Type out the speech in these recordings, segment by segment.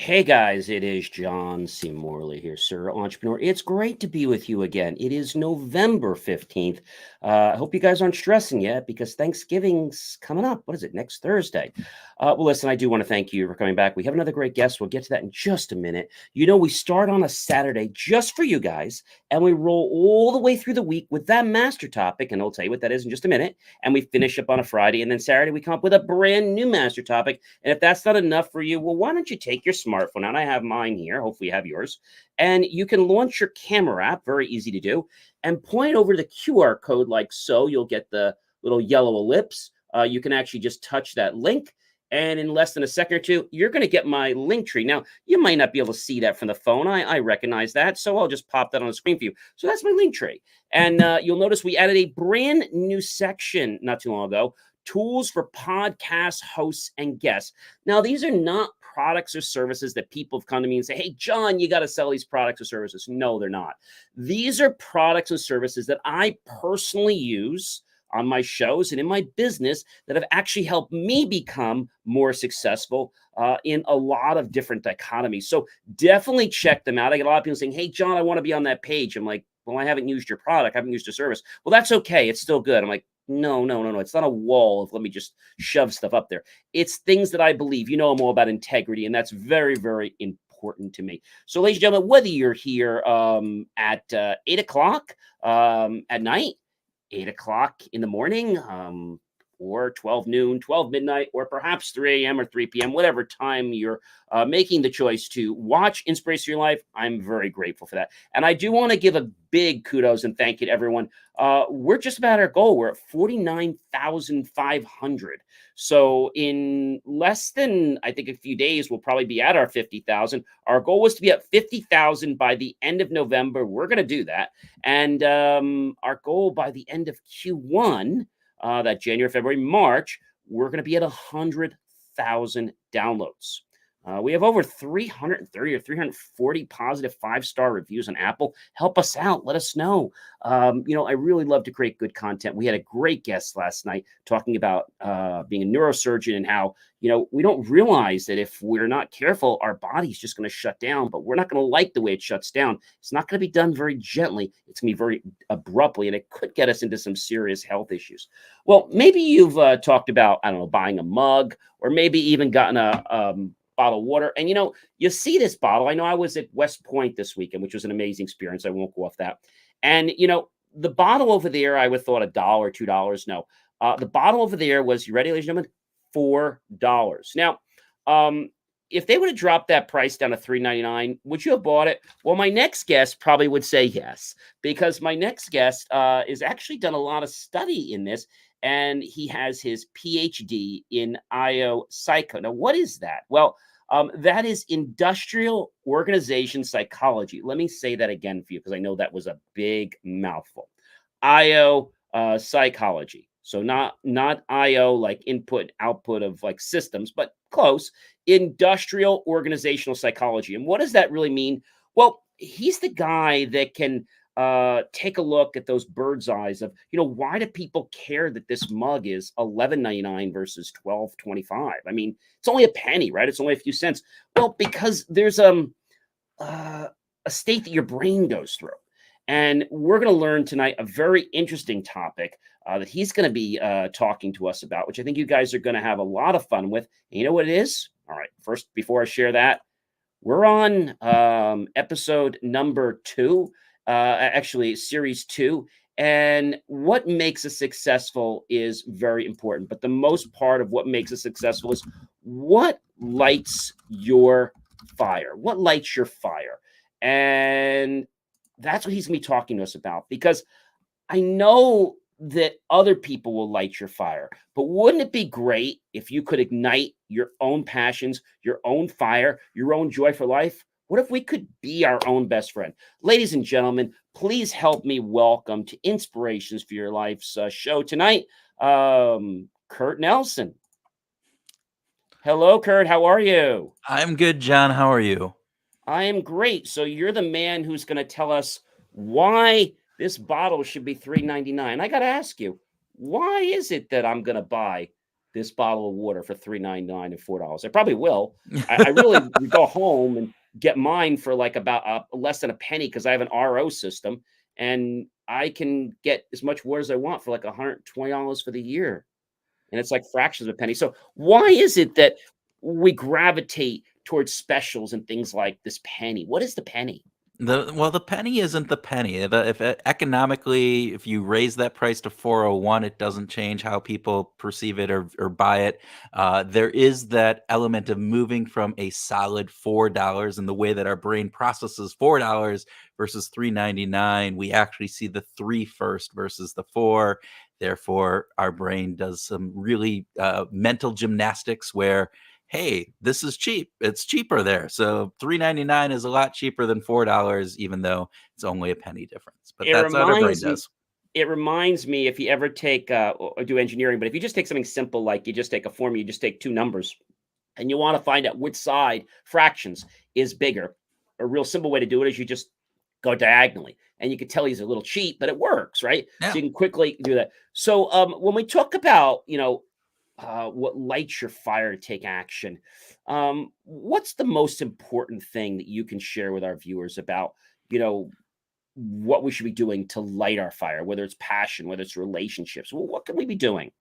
Hey guys, it is John C. Morley here, sir, entrepreneur. It's great to be with you again. It is November 15th. I hope you guys aren't stressing yet because Thanksgiving's coming up. What is it, next Thursday? Well, listen, I do want to thank you for coming back. We have another great guest. We'll get to that in just a minute. You know, we start on a Saturday just for you guys, and we roll all the way through the week with that master topic, and I'll tell you what that is in just a minute. And we finish up on a Friday, and then Saturday we come up with a brand new master topic. And if that's not enough for you, well, why don't you take your smartphone out? I have mine here. Hopefully you have yours. And you can launch your camera app, very easy to do, and point over the QR code like so. You'll get the little yellow ellipse. You can actually just touch that link. And in less than a second or two, you're going to get my link tree. Now, you might not be able to see that from the phone. I recognize that. So I'll just pop that on the screen for you. So that's my link tree. And you'll notice we added a brand new section not too long ago, tools for podcast hosts and guests. Now, these are not products or services that people have come to me and say, hey, John, you got to sell these products or services. No, they're not. These are products and services that I personally use on my shows and in my business that have actually helped me become more successful in a lot of different dichotomies. So definitely check them out. I get a lot of people saying, hey, John, I want to be on that page. I'm like, well, I haven't used your product. I haven't used your service. Well, that's okay. It's still good. I'm like, no. It's not a wall of let me just shove stuff up there. It's things that I believe. You know, I'm all about integrity, and that's very, very important to me. So, ladies and gentlemen, whether you're here at 8 o'clock at night, 8 o'clock in the morning, or 12 noon, 12 midnight, or perhaps 3 a.m. or 3 p.m., whatever time you're making the choice to watch Inspiration for Your Life, I'm very grateful for that. And I do want to give a big kudos and thank you to everyone. We're just about our goal. We're at 49,500. So in less than, I think, a few days, we'll probably be at our 50,000. Our goal was to be at 50,000 by the end of November. We're going to do that. And our goal by the end of Q1, that January, February, March, we're going to be at 100,000 downloads. We have over 330 or 340 positive 5-star reviews on Apple. Help us out. Let us know. I really love to create good content. We had a great guest last night talking about being a neurosurgeon and how, we don't realize that if we're not careful, our body's just going to shut down, but we're not going to like the way it shuts down. It's not going to be done very gently. It's going to be very abruptly, and it could get us into some serious health issues. Well, maybe you've talked about, I don't know, buying a mug, or maybe even gotten a bottle of water. And, you see this bottle. I know I was at West Point this weekend, which was an amazing experience. I won't go off that. And, the bottle over there, I would have thought $1, $2. No, the bottle over there was, you ready, ladies and gentlemen? $4. Now, if they would have dropped that price down to $3.99, would you have bought it? Well, my next guest probably would say yes, because my next guest is actually done a lot of study in this, and he has his PhD in IO Psycho. Now, what is that? Well, that is industrial organization psychology. Let me say that again for you, because I know that was a big mouthful. IO psychology. So not IO like input, output of like systems, but close. Industrial organizational psychology. And what does that really mean? Well, he's the guy that can take a look at those bird's eyes of, why do people care that this mug is $11.99 versus $12.25? I mean, it's only a penny, right? It's only a few cents. Well, because there's a state that your brain goes through. And we're going to learn tonight a very interesting topic that he's going to be talking to us about, which I think you guys are going to have a lot of fun with. And you know what it is? All right, first, before I share that, we're on episode number 2. Actually, series 2. And what makes us successful is very important. But the most part of what makes us successful is what lights your fire. What lights your fire? And that's what he's going to be talking to us about, because I know that other people will light your fire, but wouldn't it be great if you could ignite your own passions, your own fire, your own joy for life? What if we could be our own best friend? Ladies and gentlemen, please help me welcome to Inspirations for Your Life's show tonight, Kurt Nelson. Hello, Kurt. How are you? I'm good, John. How are you? I am great. So you're the man who's going to tell us why this bottle should be $3.99. I got to ask you, why is it that I'm going to buy this bottle of water for 3.99 and $4. I probably will. I really would go home and get mine for like about less than a penny because I have an RO system and I can get as much water as I want for like $120 for the year. And it's like fractions of a penny. So why is it that we gravitate towards specials and things like this penny? What is the penny? The penny isn't the penny. If economically, if you raise that price to 401, it doesn't change how people perceive it or buy it. There is that element of moving from a solid $4 and the way that our brain processes $4 versus 3.99. We actually see the three first versus the four. Therefore, our brain does some really mental gymnastics where, hey, this is cheap. It's cheaper there. So 3.99 is a lot cheaper than $4, even though it's only a penny difference. But It that's what our brain reminds me does. it reminds me if you ever take or do engineering, but if you just take something simple like you just take a formula, you just take two numbers and you want to find out which side fractions is bigger. A real simple way to do it is you just go diagonally. And you can tell he's a little cheap, but it works, right? So Yeah. you can quickly do that. So when we talk about, what lights your fire to take action, what's the most important thing that you can share with our viewers about, you know, what we should be doing to light our fire, whether it's passion, whether it's relationships. Well, what can we be doing?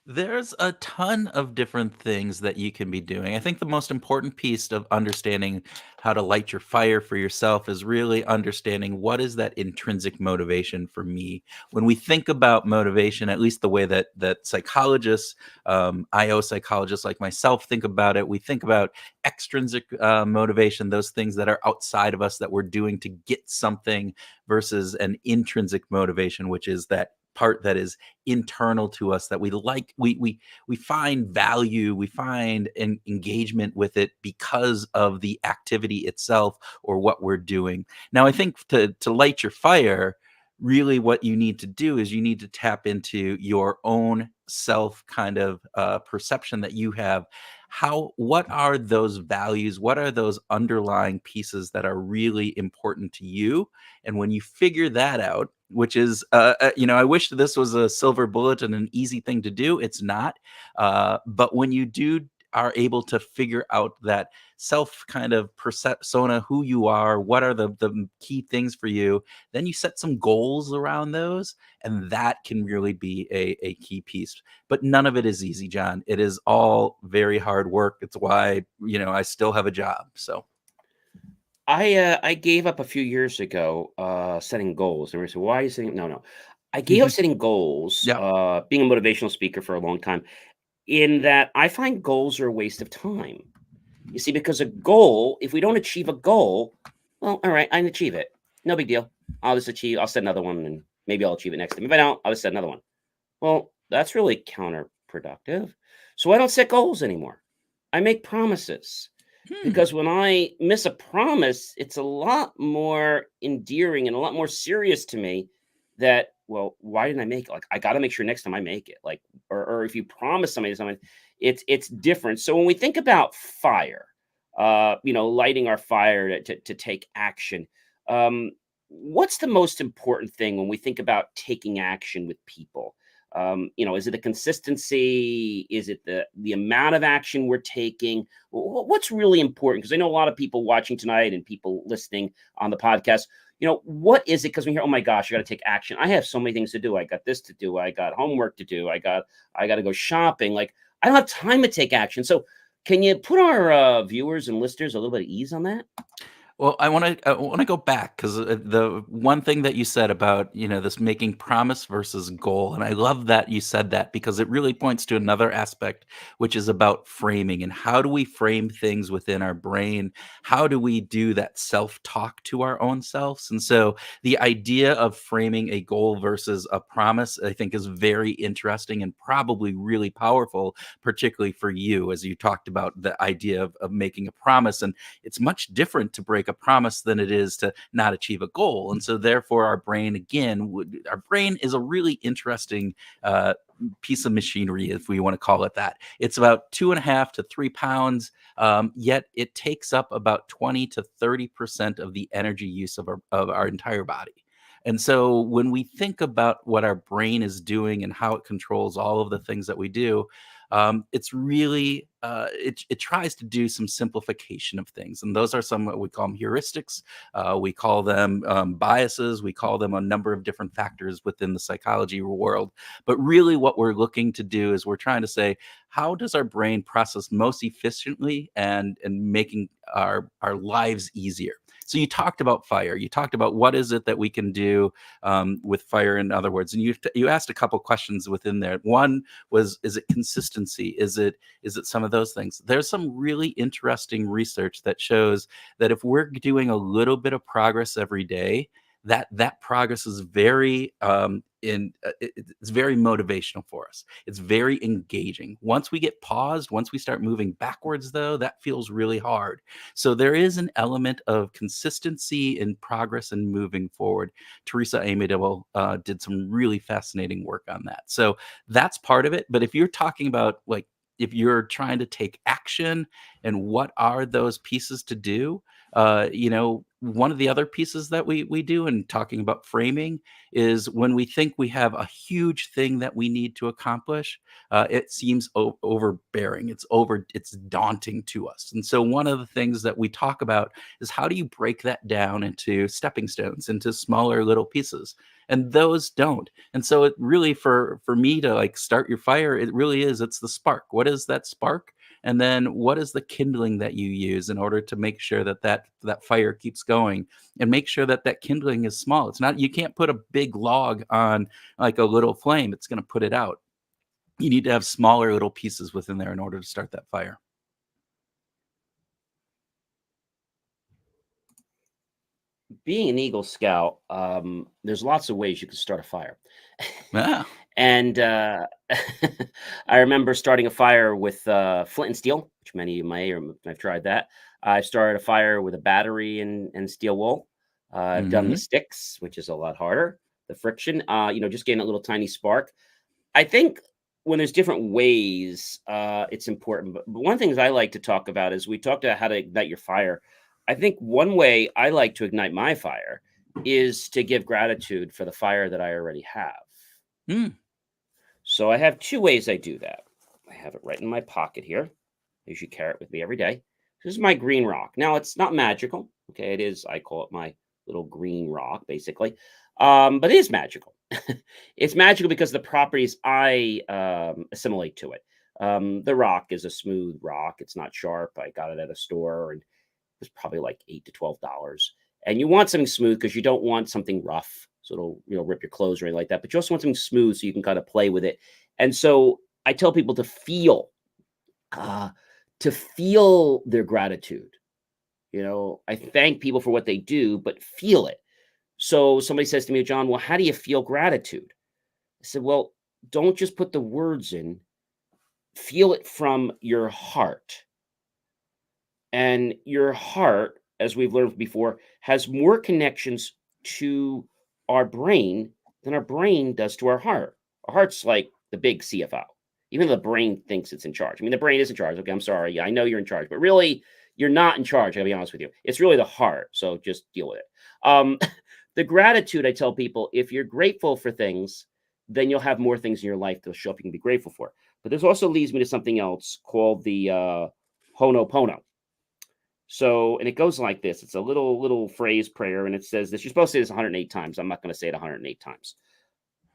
There's a ton of different things that you can be doing. I think the most important piece of understanding how to light your fire for yourself is really understanding what is that intrinsic motivation for me. When we think about motivation, at least the way that psychologists, IO psychologists like myself think about it, we think about extrinsic motivation, those things that are outside of us that we're doing to get something, versus an intrinsic motivation, which is that part that is internal to us that we like, we find value, we find engagement with it because of the activity itself or what we're doing. Now I think to light your fire, really what you need to do is you need to tap into your own self kind of perception that you have. What are those values, what are those underlying pieces that are really important to you? And when you figure that out, which is, I wish this was a silver bullet and an easy thing to do. It's not. But when you are able to figure out that self kind of persona, who you are, what are the key things for you, then you set some goals around those. And that can really be a key piece. But none of it is easy, John. It is all very hard work. It's why, I still have a job. So, I gave up a few years ago setting goals. And we said, why are you setting? No, no. I gave up setting goals, yeah. being a motivational speaker for a long time, in that I find goals are a waste of time. You see, because a goal, if we don't achieve a goal, well, all right, I didn't achieve it. No big deal. I'll set another one and maybe I'll achieve it next time. If I don't, I'll just set another one. Well, that's really counterproductive. So I don't set goals anymore. I make promises Hmm. because when I miss a promise, it's a lot more endearing and a lot more serious to me that, well, why didn't I make it? Like, I got to make sure next time I make it. Like, or if you promise somebody something, it's different. So when we think about fire, lighting our fire to take action, what's the most important thing when we think about taking action with people? Is it the consistency? Is it the amount of action we're taking? What's really important? Because I know a lot of people watching tonight and people listening on the podcast. What is it? Because we hear, oh my gosh, I got to take action. I have so many things to do. I got this to do. I got homework to do. I got to go shopping. Like, I don't have time to take action. So can you put our viewers and listeners a little bit of ease on that? Well, I want to go back because the one thing that you said about this making promise versus goal, and I love that you said that because it really points to another aspect, which is about framing and how do we frame things within our brain? How do we do that self talk to our own selves? And so the idea of framing a goal versus a promise, I think, is very interesting and probably really powerful, particularly for you, as you talked about the idea of making a promise. And it's much different to break a promise than it is to not achieve a goal. And so therefore our brain, again, our brain is a really interesting piece of machinery, if we want to call it that. It's about 2.5 to 3 pounds, yet it takes up about 20 to 30% of the energy use of our entire body. And so when we think about what our brain is doing and how it controls all of the things that we do, it's really it tries to do some simplification of things, and those are some what we call them heuristics. We call them biases. We call them a number of different factors within the psychology world. But really, what we're looking to do is we're trying to say, how does our brain process most efficiently and making our lives easier. So you talked about fire. You talked about what is it that we can do with fire, in other words, and you asked a couple questions within there. One was, is it consistency? Is it some of those things? There's some really interesting research that shows that if we're doing a little bit of progress every day, that progress is very it's very motivational for us. It's very engaging. Once we get paused, once we start moving backwards, though, that feels really hard. So there is an element of consistency in progress and moving forward. Teresa Amidable did some really fascinating work on that. So that's part of it. But if you're talking about, like, if you're trying to take action and what are those pieces to do, one of the other pieces that we do in talking about framing is when we think we have a huge thing that we need to accomplish, it seems overbearing. It's daunting to us. And so one of the things that we talk about is, how do you break that down into stepping stones, into smaller little pieces? And those don't. And so it really, for me to like start your fire, it really is, it's the spark. What is that spark? And then what is the kindling that you use in order to make sure that fire keeps going, and make sure that that kindling is small. It's not, you can't put a big log on like a little flame. It's going to put it out. You need to have smaller little pieces within there in order to start that fire. Being an Eagle Scout, there's lots of ways you can start a fire. Yeah. And I remember starting a fire with flint and steel, which many of you may or have tried that. I started a fire with a battery and steel wool. I've done the Hmm. sticks, which is a lot harder. The friction, just getting a little tiny spark. I think when there's different ways, it's important. But one of the things I like to talk about is, we talked about how to ignite your fire. I think one way I like to ignite my fire is to give gratitude for the fire that I already have. Mm. So I have two ways I do that. I have it right in my pocket here. I usually carry it with me every day. This is my green rock. Now, it's not magical. Okay, it is. I call it my little green rock, basically. But it is magical. It's magical because of the properties I assimilate to it. The rock is a smooth rock. It's not sharp. I got it at a store, and it was probably like $8 to $12. And you want something smooth because you don't want something rough, so it'll rip your clothes or anything like that. But you also want something smooth so you can kind of play with it. And so I tell people uh, to feel their gratitude. I thank people for what they do, but feel it. So somebody says to me, John, well, how do you feel gratitude? I said, well, don't just put the words in, feel it from your heart. And your heart, as we've learned before, has more connections to our brain than our brain does to our heart. Our heart's like the big CFO, even though the brain thinks it's in charge. I mean, the brain is in charge. Okay, I'm sorry. Yeah, I know you're in charge, but really, you're not in charge. I'll be honest with you. It's really the heart. So just deal with it. The gratitude, I tell people, if you're grateful for things, then you'll have more things in your life to show up you can be grateful for. But this also leads me to something else called the Honopono. So, and it goes like this. It's a little phrase prayer, and it says this. You're supposed to say this 108 times. I'm not going to say it 108 times.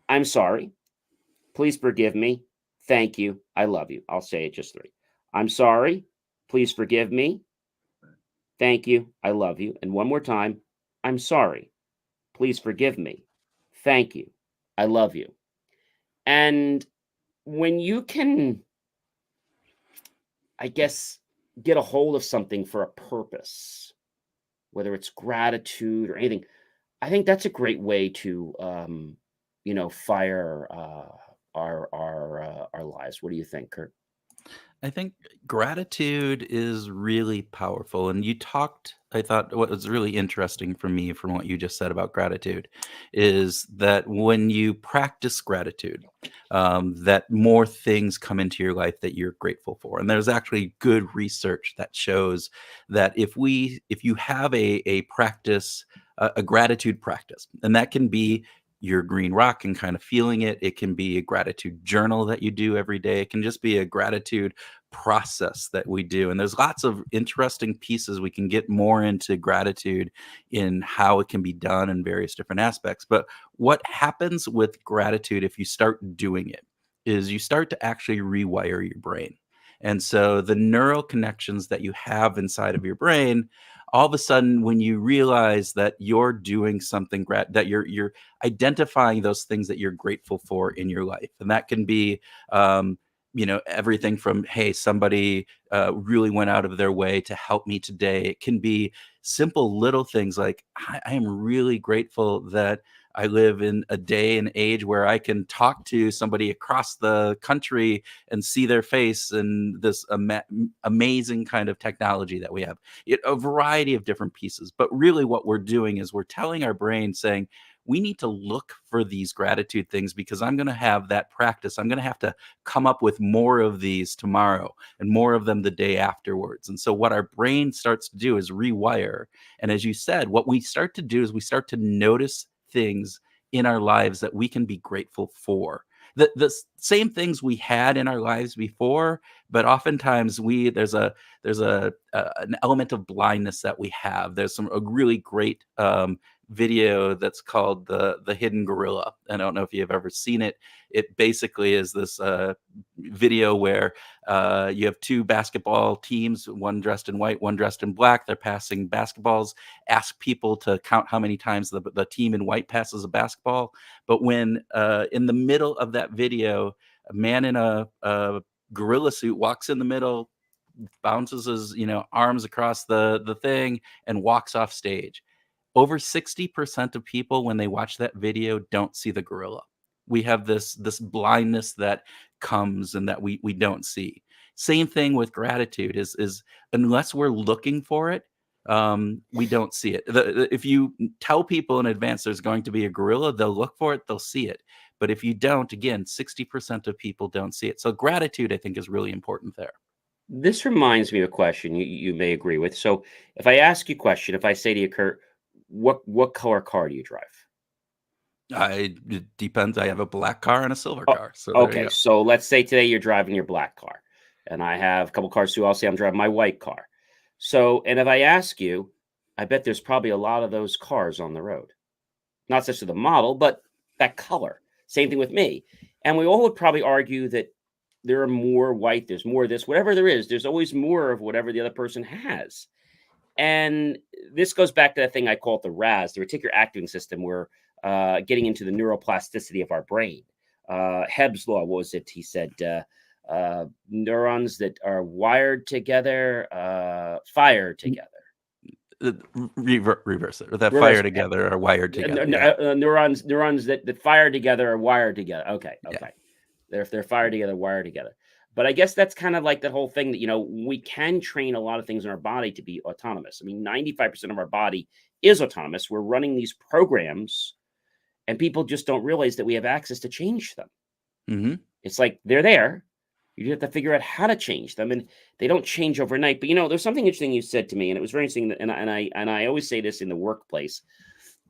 I'm sorry. Please forgive me. Thank you. I love you. I'll say it just three. I'm sorry. Please forgive me. Thank you. I love you. And one more time. I'm sorry. Please forgive me. Thank you. I love you. And when you can, I guess, get a hold of something for a purpose, whether it's gratitude or anything, I think that's a great way to, fire our lives. What do you think, Kurt? I think gratitude is really powerful. And you talked, I thought what was really interesting for me from what you just said about gratitude is that when you practice gratitude, that more things come into your life that you're grateful for. And there's actually good research that shows that if you have a practice a gratitude practice. And that can be your green rock and kind of feeling it. It can be a gratitude journal that you do every day. It can just be a gratitude process that we do. And there's lots of interesting pieces. We can get more into gratitude in how it can be done in various different aspects. But what happens with gratitude if you start doing it is you start to actually rewire your brain. And so the neural connections that you have inside of your brain, all of a sudden, when you realize that you're doing something that you're identifying those things that you're grateful for in your life, and that can be everything from, hey, somebody really went out of their way to help me today. It can be simple little things like, I am really grateful that I live in a day and age where I can talk to somebody across the country and see their face, and this amazing kind of technology that we have. A variety of different pieces. But really what we're doing is we're telling our brain, saying, we need to look for these gratitude things because I'm going to have that practice. I'm going to have to come up with more of these tomorrow and more of them the day afterwards. And so what our brain starts to do is rewire. And as you said, what we start to do is we start to notice things in our lives that we can be grateful for. The same things we had in our lives before, but oftentimes there's an element of blindness that we have. There's a really great video that's called the Hidden Gorilla. I don't know if you've ever seen it. It basically is this video where you have two basketball teams, one dressed in white, one dressed in black. They're passing basketballs. Ask people to count how many times the team in white passes a basketball. But when in the middle of that video, a man in a gorilla suit walks in the middle, bounces his arms across the thing, and walks off stage. Over 60% of people, when they watch that video, don't see the gorilla. We have this blindness that comes and that we don't see. Same thing with gratitude is unless we're looking for it, we don't see it. If you tell people in advance there's going to be a gorilla, they'll look for it, they'll see it. But if you don't, again, 60% of people don't see it. So gratitude, I think, is really important there. This reminds me of a question you may agree with. So if I ask you a question, if I say to you, Kurt, what color car do you drive? It depends. I have a black car and a silver Oh, car. So there you okay. go. So let's say today you're driving your black car, and I have a couple cars too. I'll say I'm driving my white car. So, and if I ask you, I bet there's probably a lot of those cars on the road. Not such to the model, but that color. Same thing with me. And we all would probably argue that there are more white, there's more of this, whatever there is, there's always more of whatever the other person has. And this goes back to that thing I call it the RAS, the reticular activating system, where getting into the neuroplasticity of our brain. Hebb's law, what was it? He said neurons that are wired together fire together. Reverse it. That Reverse fire together are wired together. neurons that fire together are wired together. Okay. Yeah. If they're fired together, wired together. But I guess that's kind of like the whole thing that, we can train a lot of things in our body to be autonomous. I mean, 95% of our body is autonomous. We're running these programs, and people just don't realize that we have access to change them. Mm-hmm. It's like they're there. You have to figure out how to change them, and they don't change overnight. But there's something interesting you said to me, and it was very interesting. And I always say this in the workplace.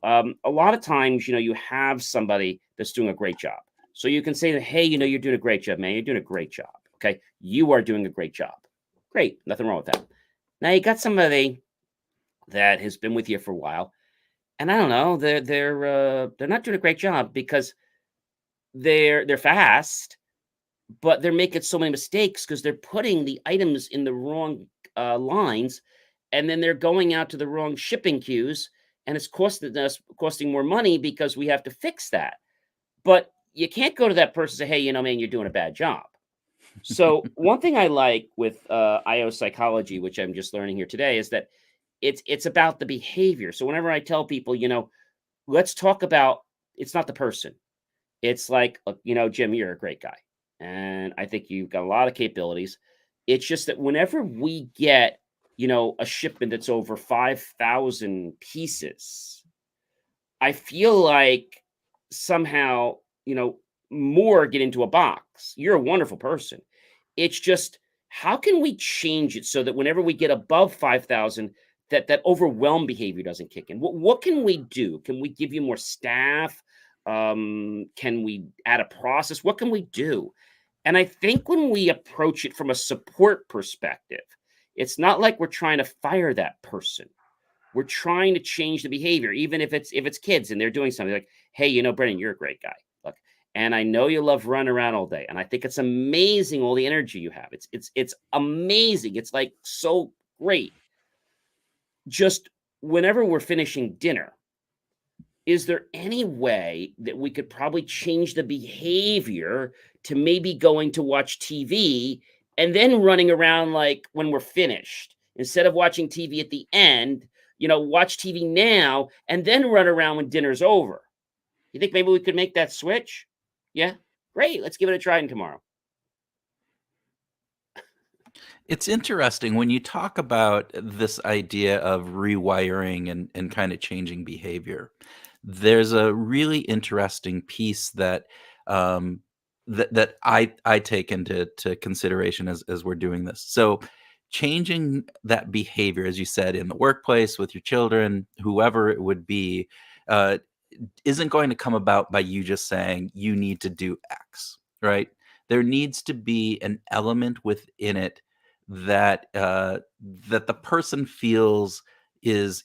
A lot of times, you have somebody that's doing a great job. So you can say that, hey, you're doing a great job, man. You're doing a great job. Okay, you are doing a great job. Great, nothing wrong with that. Now you got somebody that has been with you for a while, and I don't know, they're not doing a great job because they're fast, but they're making so many mistakes because they're putting the items in the wrong lines, and then they're going out to the wrong shipping queues, and it's costing more money because we have to fix that. But you can't go to that person and say, hey, man, you're doing a bad job. So one thing I like with IO psychology, which I'm just learning here today, is that it's about the behavior. So whenever I tell people, let's talk about, it's not the person. It's like, Jim, you're a great guy, and I think you've got a lot of capabilities. It's just that whenever we get, a shipment that's over 5,000 pieces, I feel like somehow, more get into a box. You're a wonderful person. It's just, how can we change it so that whenever we get above 5,000, that overwhelm behavior doesn't kick in. What can we do? Can we give you more staff? Can we add a process? What can we do? And I think when we approach it from a support perspective, it's not like we're trying to fire that person. We're trying to change the behavior, even if it's kids and they're doing something like, hey, Brendan, you're a great guy. Look, and I know you love running around all day, and I think it's amazing all the energy you have. It's amazing. It's like so great. Just whenever we're finishing dinner, is there any way that we could probably change the behavior to maybe going to watch TV and then running around like when we're finished instead of watching TV at the end, watch TV now and then run around when dinner's over? You think maybe we could make that switch? Yeah. Great. Let's give it a try tomorrow. It's interesting when you talk about this idea of rewiring and kind of changing behavior. There's a really interesting piece that that I take into consideration as we're doing this. So changing that behavior, as you said, in the workplace with your children, whoever it would be, uh, isn't going to come about by you just saying you need to do X, right? There needs to be an element within it that that the person feels is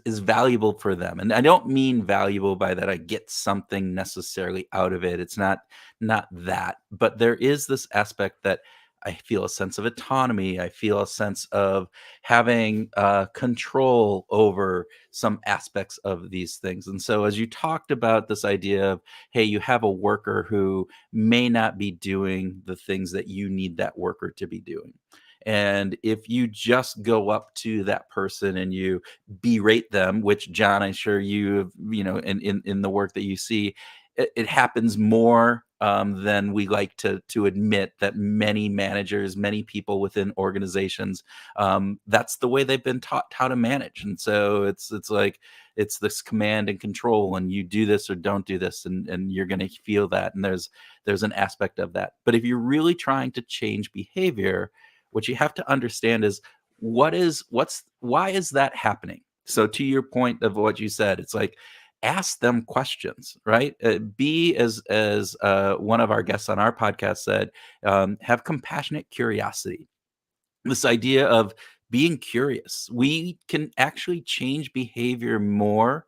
valuable for them. And I don't mean valuable by that I get something necessarily out of it. It's not that, but there is this aspect that I feel a sense of autonomy. I feel a sense of having control over some aspects of these things. And so, as you talked about this idea of, hey, you have a worker who may not be doing the things that you need that worker to be doing. And if you just go up to that person and you berate them, which John, I'm sure you have, in the work that you see, it happens more than we like to admit, that many managers, many people within organizations, that's the way they've been taught how to manage. And so it's like it's this command and control, and you do this or don't do this, and you're going to feel that. And there's an aspect of that. But if you're really trying to change behavior, what you have to understand is why is that happening? So to your point of what you said, it's like, ask them questions, right? Be as one of our guests on our podcast said, have compassionate curiosity. This idea of being curious. We can actually change behavior more.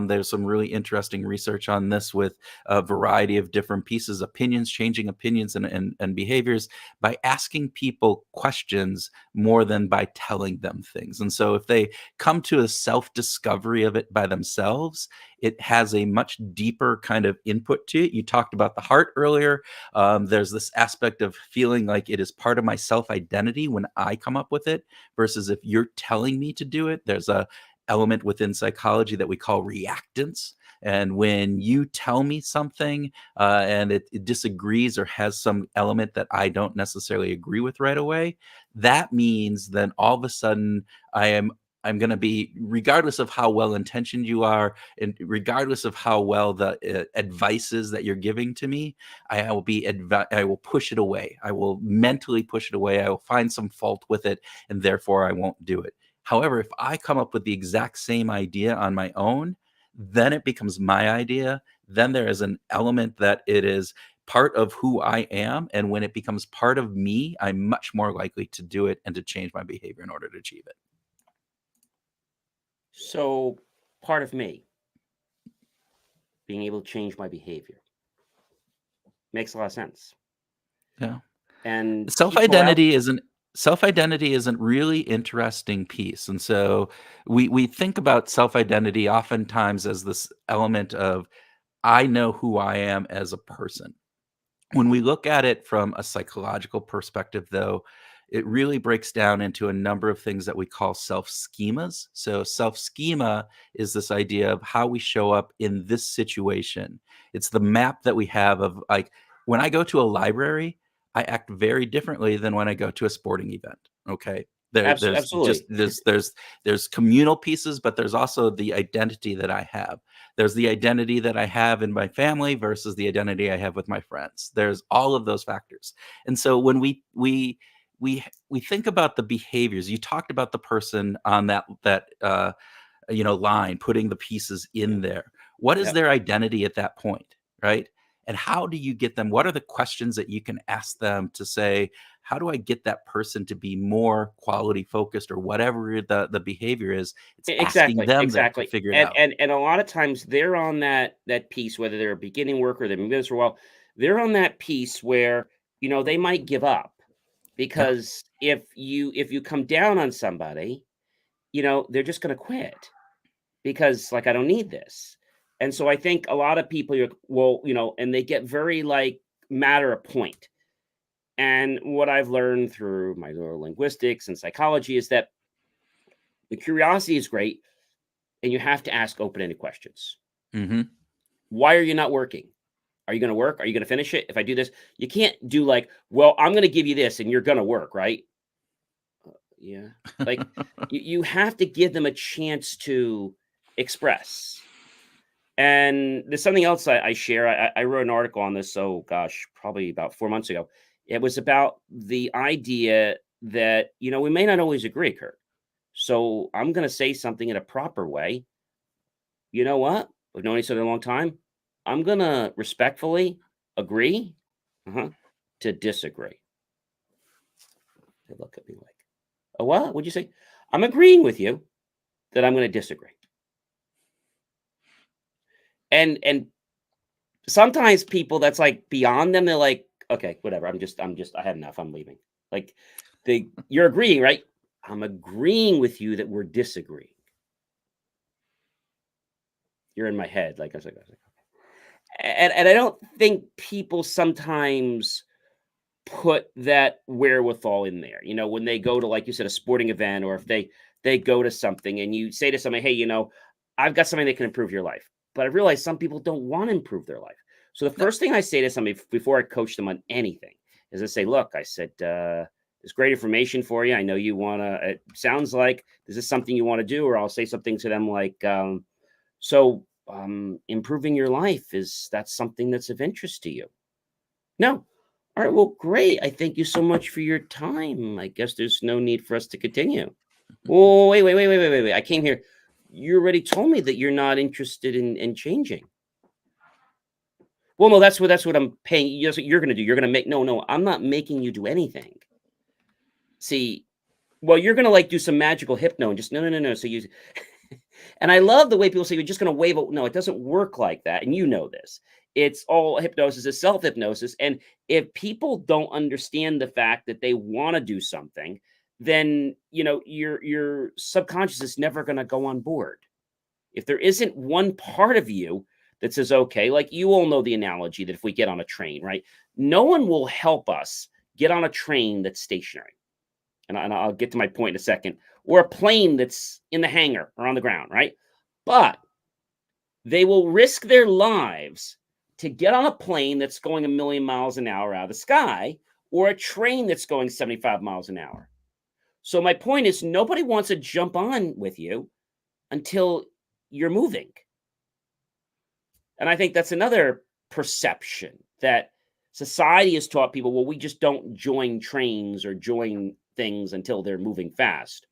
There's some really interesting research on this with a variety of different pieces, opinions, changing opinions and behaviors by asking people questions more than by telling them things. And so if they come to a self-discovery of it by themselves, it has a much deeper kind of input to it. You talked about the heart earlier. There's this aspect of feeling like it is part of my self-identity when I come up with it, versus if you're telling me to do it. There's a element within psychology that we call reactance. And when you tell me something and it disagrees or has some element that I don't necessarily agree with right away, that means then all of a sudden I'm going to be, regardless of how well intentioned you are, and regardless of how well the advice is that you're giving to me, I will push it away. I will mentally push it away. I will find some fault with it, and therefore I won't do it. However, if I come up with the exact same idea on my own, then it becomes my idea. Then there is an element that it is part of who I am. And when it becomes part of me, I'm much more likely to do it and to change my behavior in order to achieve it. So part of me being able to change my behavior makes a lot of sense. Yeah. And people out. Self-identity is a really interesting piece. And so we think about self-identity oftentimes as this element of, I know who I am as a person. When we look at it from a psychological perspective, though, it really breaks down into a number of things that we call self schemas. So, self schema is this idea of how we show up in this situation. It's the map that we have of, like, when I go to a library, I act very differently than when I go to a sporting event. Okay. There's just Absolutely. there's communal pieces, but there's also the identity that I have. There's the identity that I have in my family versus the identity I have with my friends. There's all of those factors. And so when we think about the behaviors. You talked about the person on that line, putting the pieces Yeah. in there. What is Yep. their identity at that point, right? And how do you get them? What are the questions that you can ask them to say, how do I get that person to be more quality focused, or whatever the behavior is? It's asking Exactly, them to exactly. figure it And out. and and a lot of times they're on that piece, whether they're a beginning worker, they've been doing this for a while, they're on that piece where, they might give up. Yeah. Because if you come down on somebody, they're just gonna quit because, like, I don't need this. And so I think a lot of people, and they get very, like, matter of point. And what I've learned through my neurolinguistics and psychology is that the curiosity is great, and you have to ask open-ended questions. Hmm. Why are you not working? Are you going to work? Are you going to finish it? If I do this, you can't do like, well, I'm going to give you this and you're going to work, right? Yeah. Like you have to give them a chance to express. And there's something else I share. I wrote an article on this. So, gosh, probably about 4 months ago. It was about the idea that, we may not always agree, Kurt. So I'm going to say something in a proper way. You know what? We've known each other a long time. I'm gonna respectfully agree, uh-huh, to disagree. They look at me like, "Oh, what? What'd you say?" I'm agreeing with you that I'm gonna disagree. And sometimes people that's like beyond them, they're like, "Okay, whatever. I had enough. I'm leaving." Like you're agreeing, right? I'm agreeing with you that we're disagreeing. You're in my head. Like, and I don't think people sometimes put that wherewithal in there. When they go to, like you said, a sporting event, or if they go to something and you say to somebody, "Hey, I've got something that can improve your life." But I realize some people don't want to improve their life. So the No. first thing I say to somebody before I coach them on anything is I say, "Look," I said, "there's great information for you. I know you want to. It sounds like this is something you want to do." Or I'll say something to them like, improving your life, is that something that's of interest to you?" No. All right. Well, great. I thank you so much for your time. I guess there's no need for us to continue. Oh, wait, wait, wait, wait, wait, wait, wait. I came here. You already told me that you're not interested in changing. Well, no, that's what I'm paying. That's what you're going to do. You're going to make. No, no, I'm not making you do anything. See, well, you're going to like do some magical hypno and just no, no, no, no. So you and I love the way people say you're just going to wave. No, it doesn't work like that. And you know this. It's all hypnosis is self hypnosis. And if people don't understand the fact that they want to do something, then your subconscious is never going to go on board. If there isn't one part of you that says, okay, like you all know the analogy that if we get on a train, right? No one will help us get on a train that's stationary. And I'll get to my point in a second, or a plane that's in the hangar or on the ground, right? But they will risk their lives to get on a plane that's going a million miles an hour out of the sky, or a train that's going 75 miles an hour. So my point is, nobody wants to jump on with you until you're moving. And I think that's another perception that society has taught people, well, we just don't join trains or join things until they're moving fast.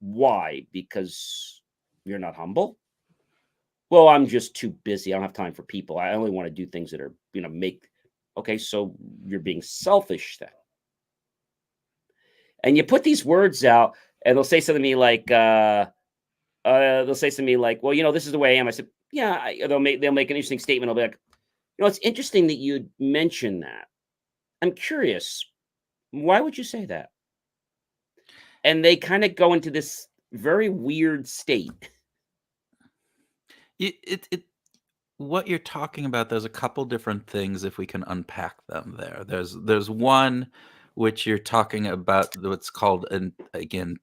Why? Because you're not humble? Well, I'm just too busy. I don't have time for people. I only want to do things that are, make. Okay, so you're being selfish then. And you put these words out, and they'll say something to me like, well, this is the way I am. I said, yeah. They'll make an interesting statement. I'll be like, it's interesting that you mentioned that. I'm curious. Why would you say that? And they kind of go into this very weird state. It what you're talking about, there's a couple different things if we can unpack them there. There's one which you're talking about, what's called, and again,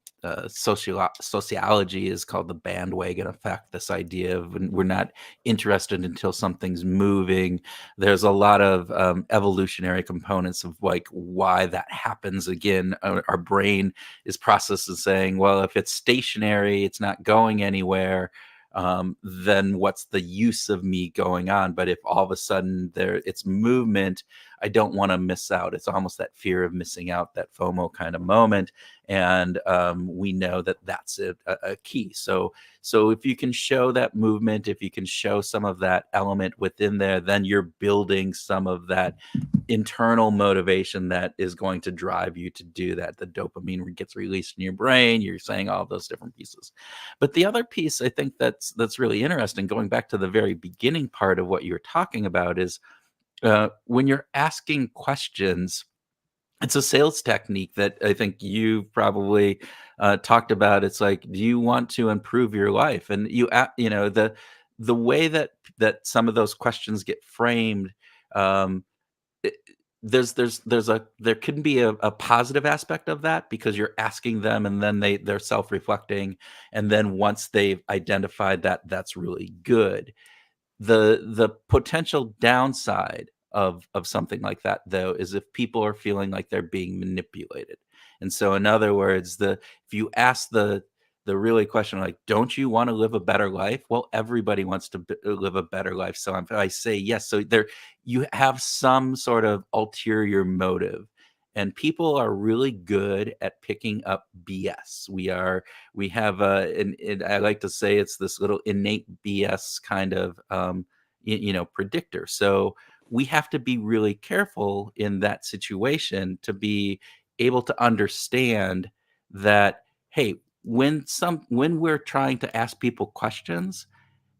sociology is called the bandwagon effect. This idea of when we're not interested until something's moving. There's a lot of evolutionary components of like why that happens. Again, our brain is processing saying, well, if it's stationary, it's not going anywhere, then what's the use of me going on? But if all of a sudden it's movement, I don't want to miss out. It's almost that fear of missing out, that FOMO kind of moment. And we know that that's a key. So if you can show that movement, if you can show some of that element within there, then you're building some of that internal motivation that is going to drive you to do that. The dopamine gets released in your brain. You're saying all those different pieces. But the other piece I think that's really interesting, going back to the very beginning part of what you were talking about, is when you're asking questions, it's a sales technique that I think you probably talked about. It's like, do you want to improve your life? And the way that some of those questions get framed. Um, it, there can be a positive aspect of that, because you're asking them and then they're self-reflecting, and then once they've identified that, that's really good. The potential downside of something like that, though, is if people are feeling like they're being manipulated. And so, in other words, the if you ask the really question, like, don't you want to live a better life? Well, everybody wants to live a better life. So I say yes. So there, you have some sort of ulterior motive, and people are really good at picking up BS. We have and I like to say it's this little innate BS kind of predictor. So we have to be really careful in that situation to be able to understand that, hey, when we're trying to ask people questions,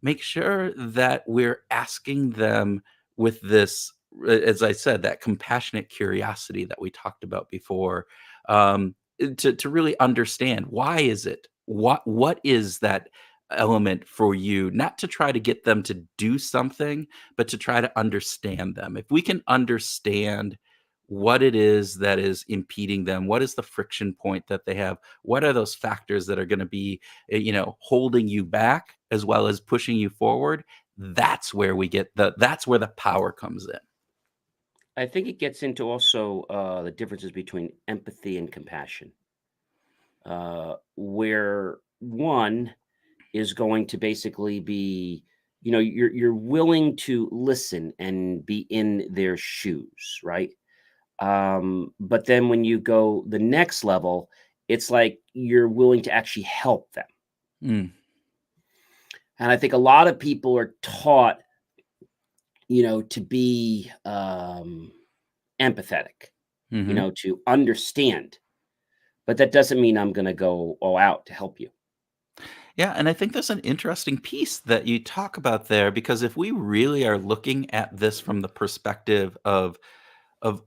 make sure that we're asking them with this, as I said, that compassionate curiosity that we talked about before, to really understand, why is it, what is that element for you, not to try to get them to do something, but to try to understand them. If we can understand what it is that is impeding them, what is the friction point that they have, what are those factors that are going to be holding you back as well as pushing you forward, that's where that's where the power comes in. I think it gets into also the differences between empathy and compassion, where one is going to basically be, you're willing to listen and be in their shoes, right? But then when you go the next level, it's like you're willing to actually help them. Mm, And I think a lot of people are taught, to be empathetic, mhm. to understand. But that doesn't mean I'm going to go all out to help you. Yeah, and I think there's an interesting piece that you talk about there, because if we really are looking at this from the perspective of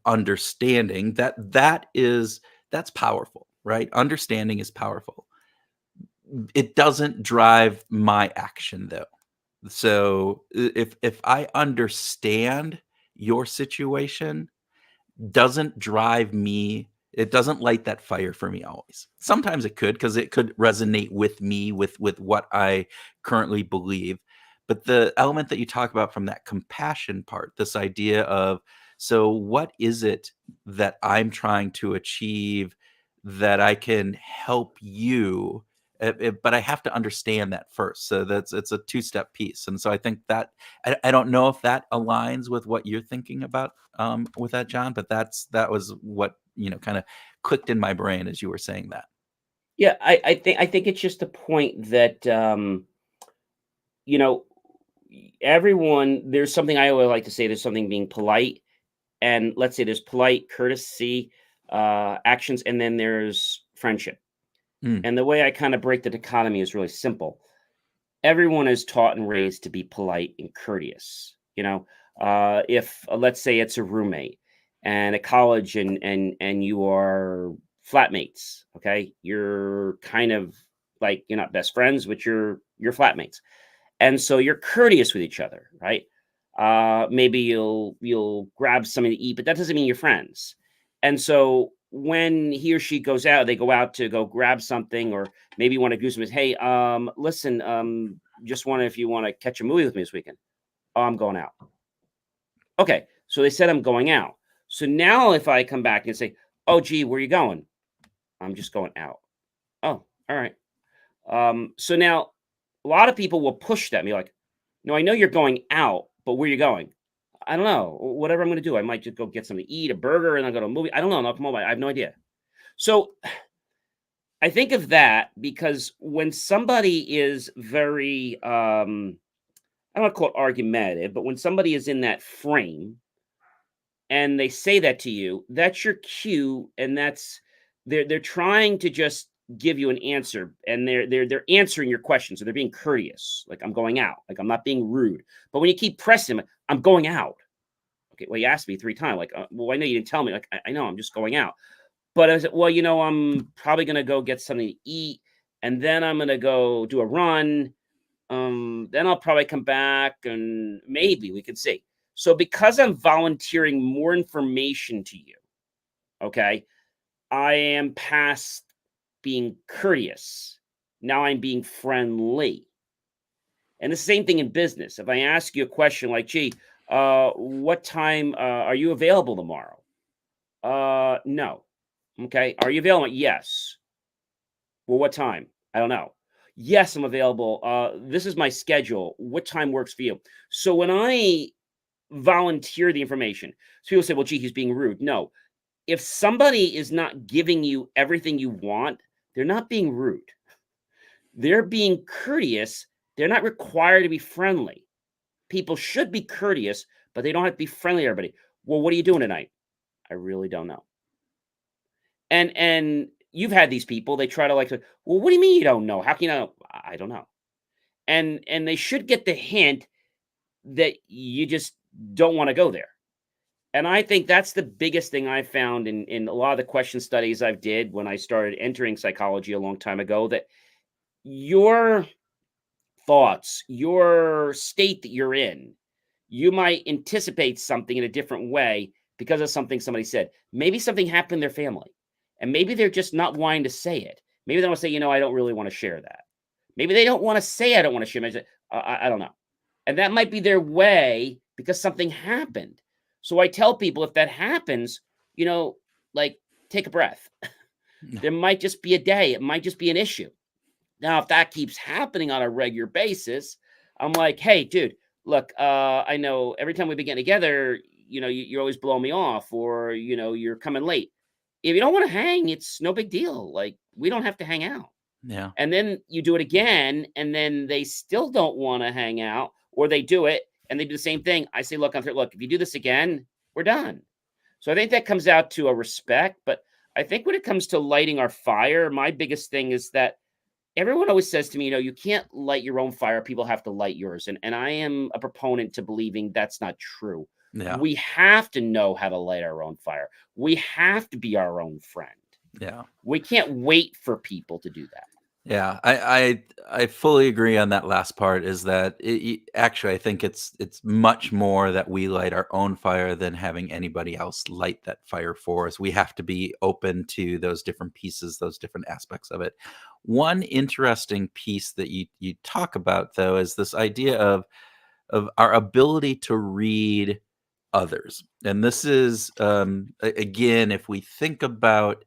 understanding, that's powerful, right? Understanding is powerful. It doesn't drive my action, though. So if I understand your situation, doesn't drive me, it doesn't light that fire for me always. Sometimes it could, because it could resonate with me, with what I currently believe. But the element that you talk about from that compassion part, this idea of, so what is it that I'm trying to achieve that I can help you, but I have to understand that first. So it's a two-step piece. And so I think that I don't know if that aligns with what you're thinking about with that, John, but that was what kind of clicked in my brain as you were saying that. Yeah, I think it's just a point that you know everyone, there's something I always like to say, there's something being polite, and let's say there's polite courtesy actions, and then there's friendship. Mm, And the way I kind of break the dichotomy is really simple. Everyone is taught and raised to be polite and courteous. If let's say it's a roommate and at college, and you are flatmates, okay, you're kind of like, you're not best friends, but you're flatmates, and so you're courteous with each other, right? Maybe you'll grab something to eat, but that doesn't mean you're friends. And so when he or she goes out, they go out to go grab something, or maybe want to do something. Hey, listen, just wonder if you want to catch a movie with me this weekend. Oh, I'm going out. Okay, so they said I'm going out. So now if I come back and say, oh, gee, where are you going? I'm just going out. Oh, all right. So now a lot of people will push that and be like, no, I know you're going out, but where are you going? I don't know. Whatever I'm going to do, I might just go get something to eat, a burger, and then go to a movie. I don't know. I'll come over. I have no idea. So I think of that because when somebody is very, I don't want to call it argumentative, but when somebody is in that frame and they say that to you, that's your cue, and they're trying to just give you an answer, and they're answering your question, so they're being courteous. Like, I'm going out, like I'm not being rude. But when you keep pressing them, I'm going out. Okay, well, you asked me 3 times. Like, well, I know you didn't tell me. Like, I know I'm just going out. But I said, well, I'm probably gonna go get something to eat, and then I'm gonna go do a run. Then I'll probably come back and maybe we could see. So because I'm volunteering more information to you, okay, I am past being courteous. Now I'm being friendly. And the same thing in business. If I ask you a question like, gee, what time are you available tomorrow? No. Okay. Are you available? Yes. Well, what time? I don't know. Yes, I'm available. This is my schedule. What time works for you? So when I volunteer the information, so people say, well, gee, he's being rude. No. If somebody is not giving you everything you want, they're not being rude. They're being courteous. They're not required to be friendly. People should be courteous, but they don't have to be friendly to everybody. Well, what are you doing tonight? I really don't know. And you've had these people, they try to like, well, what do you mean you don't know? How can you know? I don't know. And they should get the hint that you just don't want to go there. And I think that's the biggest thing I found in a lot of the question studies I've did when I started entering psychology a long time ago, that your thoughts, your state that you're in, you might anticipate something in a different way because of something somebody said. Maybe something happened in their family, and maybe they're just not wanting to say it. Maybe they want to say, I don't really want to share that. Maybe they don't want to say, I don't want to share. I don't know. And that might be their way because something happened. So I tell people, if that happens, like, take a breath. There might just be a day. It might just be an issue. Now, if that keeps happening on a regular basis, I'm like, hey, dude, look, I know every time we begin together, you always blow me off, or, you're coming late. If you don't want to hang, it's no big deal. Like, we don't have to hang out. Yeah. And then you do it again, and then they still don't want to hang out, or they do it and they do the same thing. I say, look, if you do this again, we're done. So I think that comes out to a respect. But I think when it comes to lighting our fire, my biggest thing is that everyone always says to me, you can't light your own fire. People have to light yours. And I am a proponent to believing that's not true. Yeah. We have to know how to light our own fire. We have to be our own friend. Yeah. We can't wait for people to do that. Yeah, I fully agree on that last part. Is that actually, I think it's much more that we light our own fire than having anybody else light that fire for us. We have to be open to those different pieces, those different aspects of it. One interesting piece that you talk about, though, is this idea of our ability to read others. And this is again, if we think about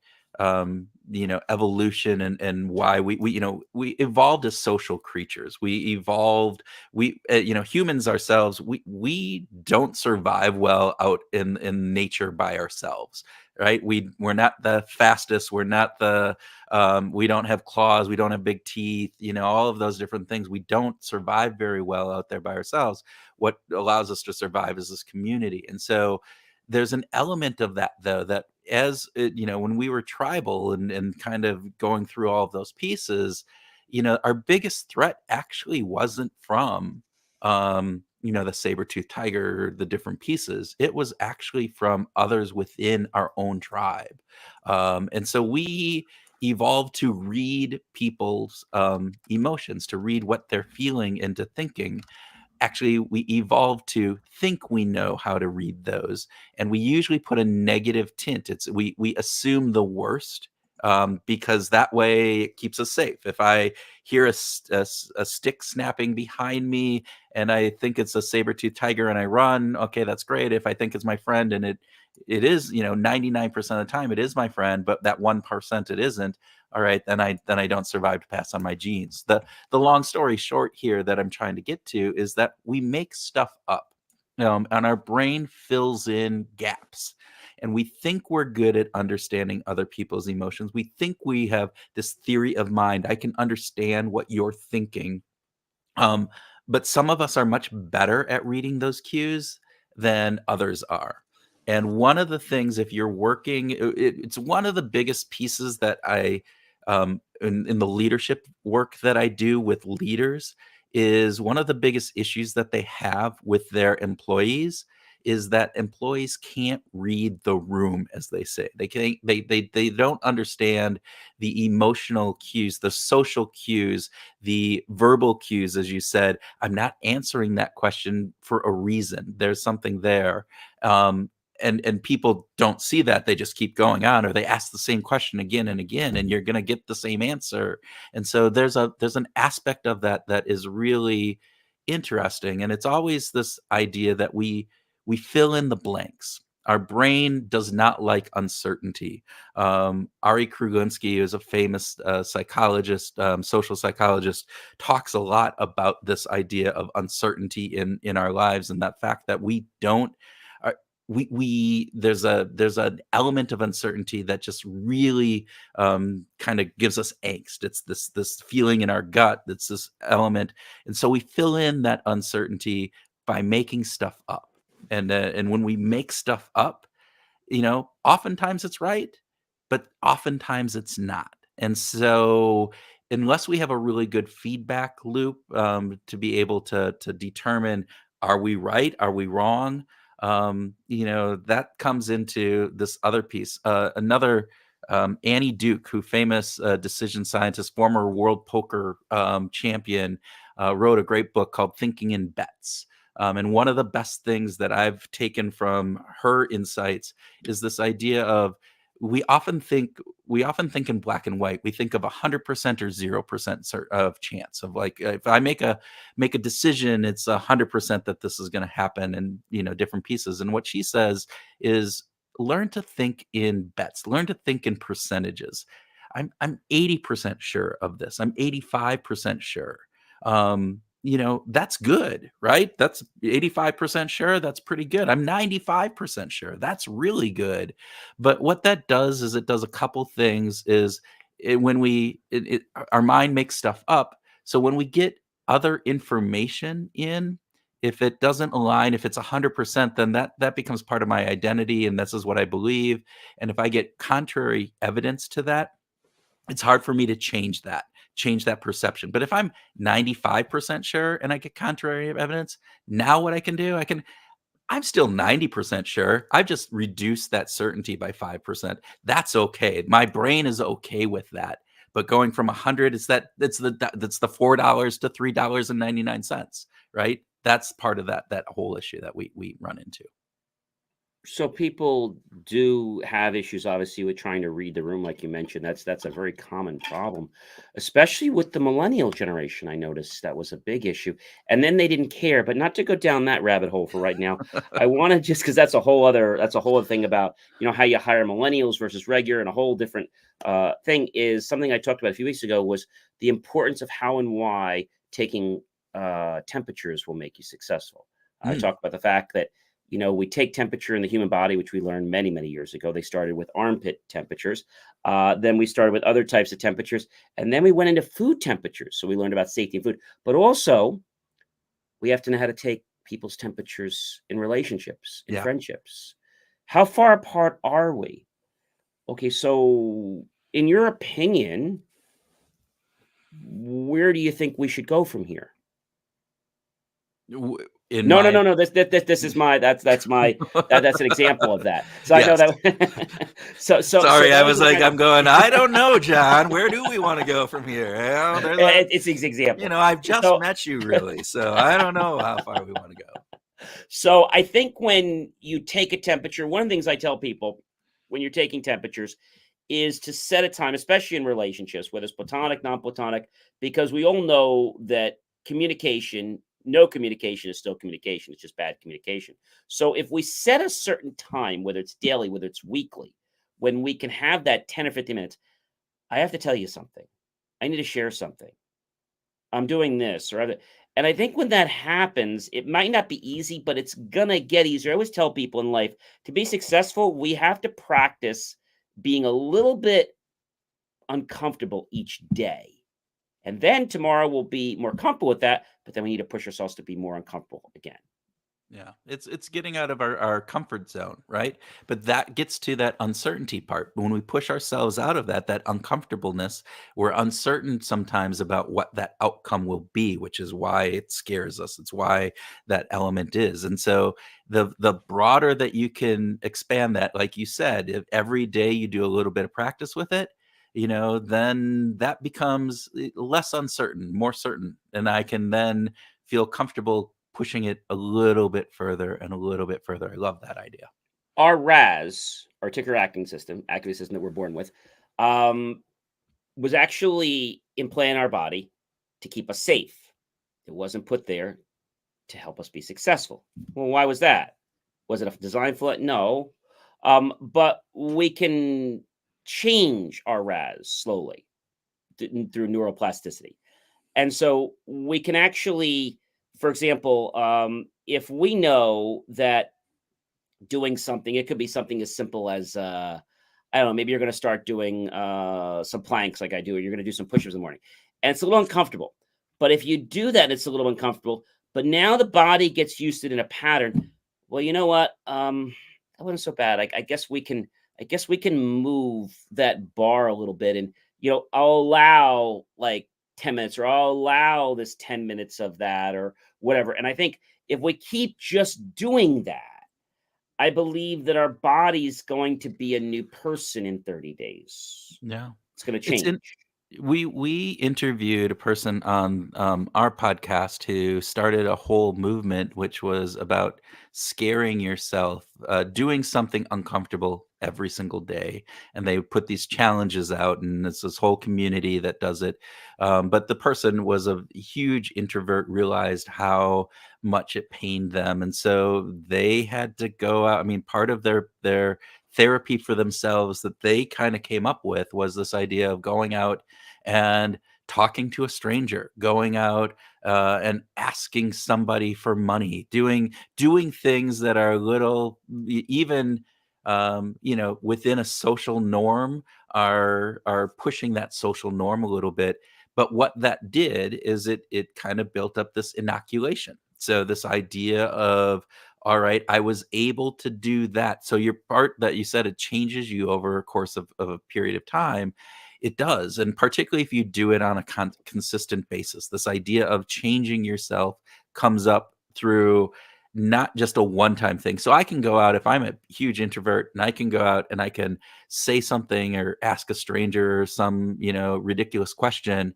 evolution and why we evolved as social creatures. We evolved, humans ourselves, we don't survive well out in nature by ourselves, right? We're not the fastest, we're not the we don't have claws, we don't have big teeth, all of those different things. We don't survive very well out there by ourselves. What allows us to survive is this community. And so there's an element of that, though, that when we were tribal and kind of going through all of those pieces, our biggest threat actually wasn't from the saber-toothed tiger, the different pieces. It was actually from others within our own tribe. And so we evolved to read people's emotions, to read what they're feeling into thinking. Actually, we evolved to think we know how to read those, and we usually put a negative tint. We assume the worst, because that way it keeps us safe. If I hear a stick snapping behind me and I think it's a saber-toothed tiger and I run, okay, that's great. If I think it's my friend and it is, 99% of the time it is my friend, but that 1% it isn't, all right, then I don't survive to pass on my genes. The long story short here that I'm trying to get to is that we make stuff up. And our brain fills in gaps. And we think we're good at understanding other people's emotions. We think we have this theory of mind. I can understand what you're thinking. Um, but some of us are much better at reading those cues than others are. And one of the things, if you're working, it's one of the biggest pieces that in the leadership work that I do with leaders, is one of the biggest issues that they have with their employees is that employees can't read the room, as they say. They can't, they don't understand the emotional cues, the social cues, the verbal cues. As you said, I'm not answering that question for a reason. There's something there. And people don't see that. They just keep going on, or they ask the same question again and again, and you're going to get the same answer. And so there's an aspect of that that is really interesting. And it's always this idea that we fill in the blanks. Our brain does not like uncertainty. Ari Krugunski is a famous psychologist, social psychologist, talks a lot about this idea of uncertainty in our lives, and that fact that we don't. We there's an element of uncertainty that just really kind of gives us angst. It's this feeling in our gut. That's this element, and so we fill in that uncertainty by making stuff up. And when we make stuff up, oftentimes it's right, but oftentimes it's not. And so, unless we have a really good feedback loop to be able to determine, are we right, are we wrong, that comes into this other piece. Another Annie Duke, who famous decision scientist, former world poker champion, wrote a great book called Thinking in Bets. And one of the best things that I've taken from her insights is this idea of, we often think in black and white. We think of 100% or 0% of chance of, like, if I make a decision, it's 100% that this is going to happen, and different pieces. And what she says is, learn to think in bets, learn to think in percentages. I'm 80% sure of this. I'm 85% sure. That's good, right? That's 85% sure. That's pretty good. I'm 95% sure. That's really good. But what that does is, it does a couple things. Is when our mind makes stuff up. So when we get other information in, if it doesn't align, if it's 100%, then that becomes part of my identity, and this is what I believe. And if I get contrary evidence to that, it's hard for me to change that perception. But if I'm 95% sure and I get contrary evidence, now what I can do, I'm still 90% sure. I've just reduced that certainty by 5%. That's okay. My brain is okay with that. But going from 100, that's the $4 to $3.99, right? That's part of that whole issue that we run into. So people do have issues, obviously, with trying to read the room, like you mentioned. That's a very common problem, especially with the millennial generation. I noticed that was a big issue, and then they didn't care. But not to go down that rabbit hole for right now. I want to, just because that's a whole other thing about how you hire millennials versus regular, and a whole different thing, is something I talked about a few weeks ago, was the importance of how and why taking temperatures will make you successful. I Mm, talked about the fact that we take temperature in the human body, which we learned many, many years ago. They started with armpit temperatures. Then we started with other types of temperatures. And then we went into food temperatures. So we learned about safety in food. But also, we have to know how to take people's temperatures in relationships, in yeah. friendships. How far apart are we? Okay, so in your opinion, where do you think we should go from here? In No, no, my no, no. This is my that's an example of that. So I know yes. that. So Sorry, I those was are the like, kind of I'm going, I don't know, John. Where do we want to go from here? There's it's his example. I've just So met you, really. So I don't know how far we want to go. so I think when you take a temperature, one of the things I tell people when you're taking temperatures is to set a time, especially in relationships, whether it's platonic, non-platonic, because we all know that communication, no communication is still communication. It's just bad communication. So if we set a certain time, whether it's daily, whether it's weekly, when we can have that 10 or 15 minutes, I have to tell you something. I need to share something. I'm doing this or other. And I think when that happens, it might not be easy, but it's gonna get easier. I always tell people in life to be successful, we have to practice being a little bit uncomfortable each day. And then tomorrow we'll be more comfortable with that, but then we need to push ourselves to be more uncomfortable again. Yeah, it's getting out of our comfort zone, right? But that gets to that uncertainty part. When we push ourselves out of that uncomfortableness, we're uncertain sometimes about what that outcome will be, which is why it scares us. It's why that element is. And so the broader that you can expand that, like you said, if every day you do a little bit of practice with it, then that becomes less uncertain, more certain. And I can then feel comfortable pushing it a little bit further and a little bit further. I love that idea. Our RAS, articular acting system, activating system that we're born with, um, was actually implanted in our body to keep us safe. It wasn't put there to help us be successful. Well, why was that? Was it a design flaw? No. But we can change our RAS slowly through neuroplasticity. And so we can actually, for example, if we know that doing something, it could be something as simple as, I don't know, maybe you're going to start doing some planks like I do, or you're going to do some push-ups in the morning. And it's a little uncomfortable. But if you do that, it's a little uncomfortable. But now the body gets used to it in a pattern. Well, you know what? That wasn't so bad. I guess we can move that bar a little bit, and I'll allow like 10 minutes, or I'll allow this 10 minutes of that, or whatever. And I think if we keep just doing that, I believe that our body's going to be a new person in 30 days. Yeah. It's going to It's change. in we interviewed a person on our podcast who started a whole movement which was about scaring yourself, doing something uncomfortable every single day, and they put these challenges out, and it's this whole community that does it. But the person was a huge introvert, realized how much it pained them, and so they had to go out. I mean, part of their therapy for themselves that they kind of came up with was this idea of going out and talking to a stranger, going out and asking somebody for money, doing things that are a little even within a social norm, are pushing that social norm a little bit. But what that did is it kind of built up this inoculation. So this idea of, all right, I was able to do that. So your part that you said, it changes you over a course of a period of time. It does. And particularly if you do it on a consistent basis, this idea of changing yourself comes up through not just a one time thing. So I can go out, if I'm a huge introvert, and I can go out and I can say something or ask a stranger some, ridiculous question,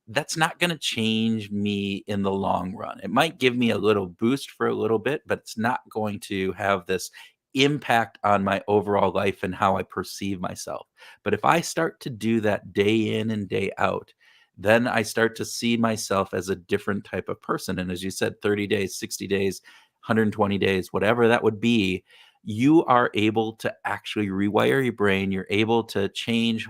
that's not going to change me in the long run. It might give me a little boost for a little bit, but it's not going to have this impact on my overall life and how I perceive myself. But if I start to do that day in and day out, then I start to see myself as a different type of person. And as you said, 30 days, 60 days, 120 days, whatever that would be, you are able to actually rewire your brain. You're able to change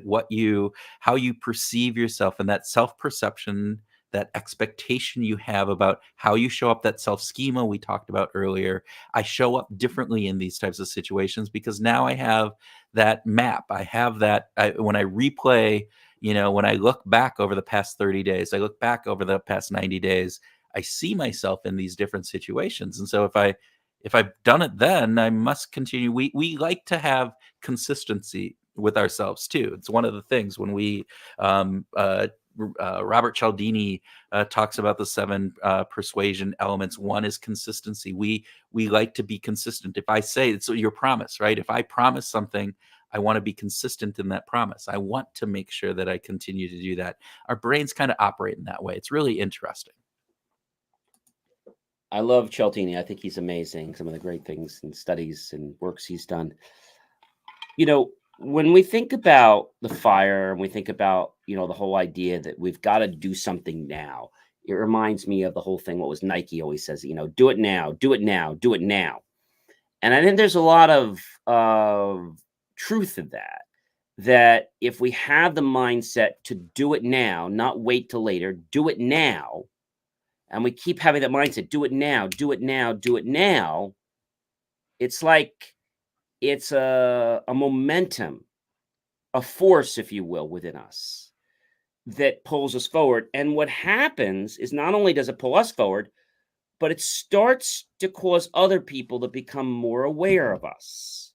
how you perceive yourself, and that self-perception, that expectation you have about how you show up, that self-schema we talked about earlier. I show up differently in these types of situations because now I have that map. I have that when I replay, when I look back over the past 30 days, I look back over the past 90 days, I see myself in these different situations. And so if I've done it then, I must continue. We like to have consistency with ourselves too. It's one of the things when we um, uh, Robert Cialdini talks about the seven persuasion elements. One is consistency. We like to be consistent. If I say it's your promise, right? If I promise something, I want to be consistent in that promise. I want to make sure that I continue to do that. Our brains kind of operate in that way. It's really interesting. I love Cialdini. I think he's amazing. Some of the great things and studies and works he's done. When we think about the fire, and we think about, the whole idea that we've got to do something now, it reminds me of the whole thing. What was Nike always says, do it now, do it now, do it now. And I think there's a lot of truth in that if we have the mindset to do it now, not wait till later, do it now. and we keep having that mindset, do it now, do it now, do it now, it's like it's a momentum, a force, if you will, within us that pulls us forward. And what happens is not only does it pull us forward, but it starts to cause other people to become more aware of us.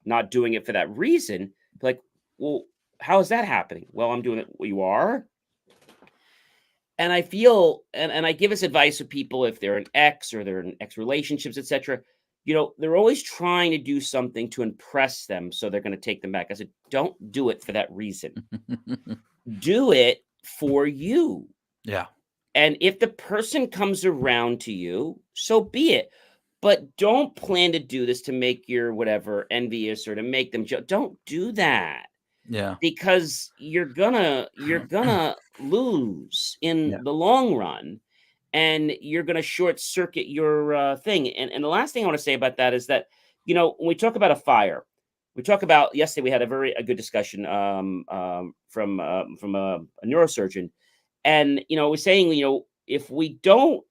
Not doing it for that reason, like, well, how is that happening? Well, I'm doing it. Well, you are? And I feel, and I give this advice to people if they're an ex or they're in ex relationships, etc. They're always trying to do something to impress them, so they're going to take them back. I said, don't do it for that reason. Do it for you. Yeah. And if the person comes around to you, so be it. But don't plan to do this to make your whatever envious or to make them don't do that, Yeah. because you're gonna lose Yeah. in the long run, and you're gonna short circuit your thing. And the last thing I want to say about that is that, when we talk about a fire, we talk about, yesterday we had a good discussion from a neurosurgeon, and we're saying, if we don't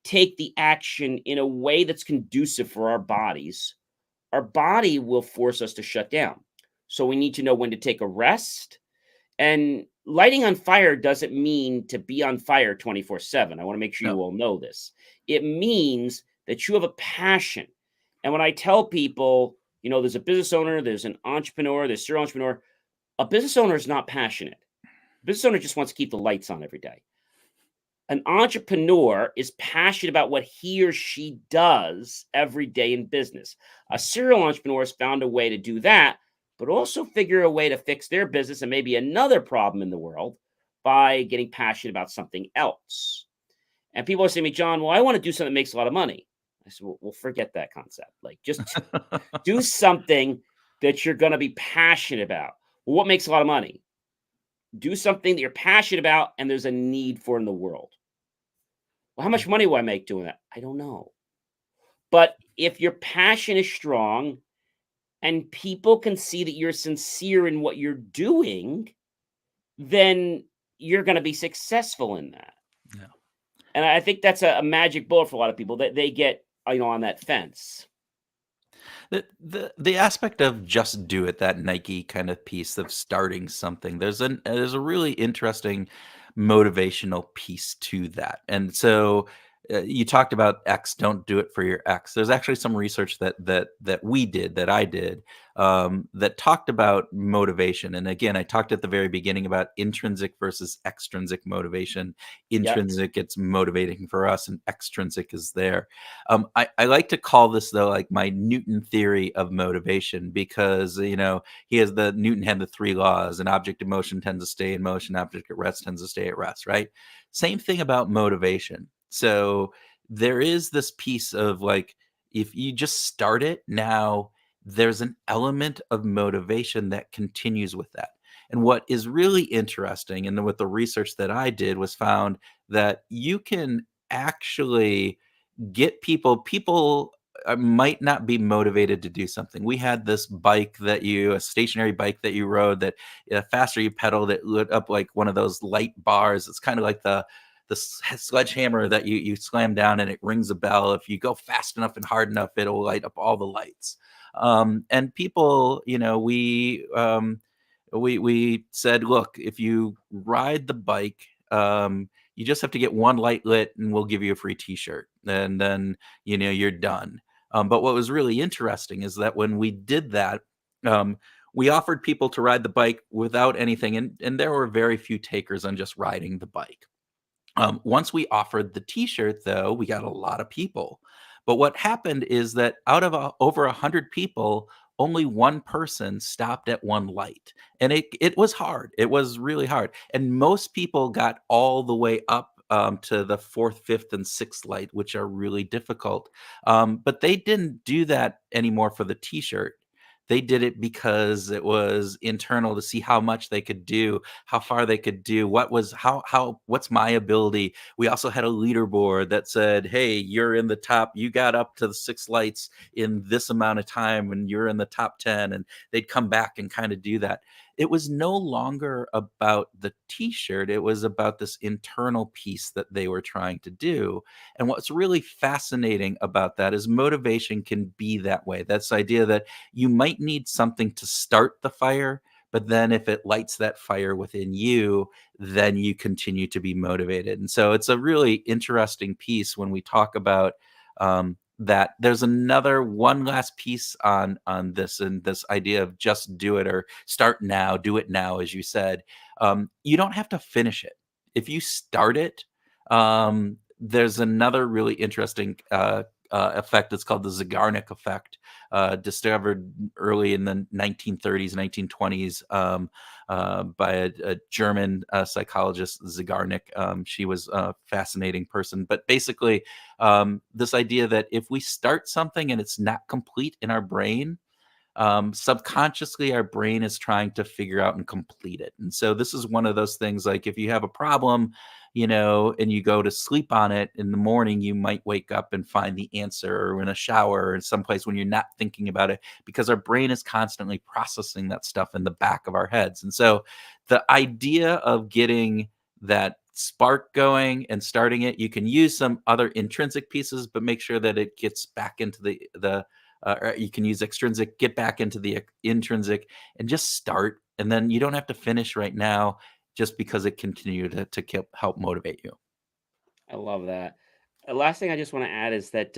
take the action in a way that's conducive for our body will force us to shut down. So we need to know when to take a rest. And lighting on fire doesn't mean to be on fire 24/7. I want to make sure No. you all know this. It means that you have a passion. And when I tell people, there's a business owner, there's an entrepreneur, there's a serial entrepreneur, a business owner is not passionate. A business owner just wants to keep the lights on every day. An entrepreneur is passionate about what he or she does every day in business. A serial entrepreneur has found a way to do that, but also figure a way to fix their business and maybe another problem in the world by getting passionate about something else. And people are saying to me, John, well, I want to do something that makes a lot of money. I said, well, forget that concept. Like, just do something that you're going to be passionate about. Well, what makes a lot of money? Do something that you're passionate about and there's a need for in the world. Well, how much money will I make doing that? I don't know. But if your passion is strong and people can see that you're sincere in what you're doing, then you're going to be successful in that. Yeah. And I think that's a magic bullet for a lot of people, that they get, on that fence. The aspect of just do it, that Nike kind of piece of starting something, there's a really interesting motivational piece to that. And so you talked about X, don't do it for your X. There's actually some research that we did, that I did, that talked about motivation. And again, I talked at the very beginning about intrinsic versus extrinsic motivation. Yep. Intrinsic, it's motivating for us, and extrinsic is there. I like to call this, though, like my Newton theory of motivation, because Newton had the three laws: an object in motion tends to stay in motion, object at rest tends to stay at rest, right? Same thing about motivation. So there is this piece of, like, if you just start it now, there's an element of motivation that continues with that. And what is really interesting, and then with the research that I did, was found that you can actually get people might not be motivated to do something. We had this a stationary bike that you rode, that the faster you pedaled, it lit up like one of those light bars. It's kind of like the sledgehammer that you slam down and it rings a bell. If you go fast enough and hard enough, it'll light up all the lights. And people, we said, look, if you ride the bike, you just have to get one light lit and we'll give you a free t-shirt, and then you're done. But what was really interesting is that when we did that, we offered people to ride the bike without anything, and there were very few takers on just riding the bike. Once we offered the t-shirt, though, we got a lot of people. But what happened is that out of over 100 people, only one person stopped at one light. And it was hard. It was really hard. And most people got all the way up to the fourth, fifth, and sixth light, which are really difficult. But they didn't do that anymore for the t-shirt. They did it because it was internal, to see how much they could do, how far they could do, what's my ability. We also had a leaderboard that said, hey, you're in the top, you got up to the six lights in this amount of time, and you're in the top 10, and they'd come back and kind of do that. it was no longer about the t-shirt. It was about this internal piece that they were trying to do. And what's really fascinating about that is motivation can be that way. That's the idea that you might need something to start the fire, but then if it lights that fire within you, then you continue to be motivated. And so it's a really interesting piece when we talk about that. There's another one last piece on this, and this idea of just do it, or start now, do it now, as you said. You don't have to finish it. If you start it, there's another really interesting effect. It's called the Zeigarnik effect, discovered early in the 1930s, 1920s, by a German psychologist, Zeigarnik. She was a fascinating person. But basically, this idea that if we start something and it's not complete in our brain, subconsciously our brain is trying to figure out and complete it. And so this is one of those things, like if you have a problem, and you go to sleep on it in the morning, you might wake up and find the answer, or in a shower, or in some place when you're not thinking about it, because our brain is constantly processing that stuff in the back of our heads. And so the idea of getting that spark going and starting it, you can use some other intrinsic pieces, but make sure that it gets back into the or you can use extrinsic, get back into the intrinsic, and just start. And then you don't have to finish right now, just because it continued to help motivate you. I love that. The last thing I just want to add is that,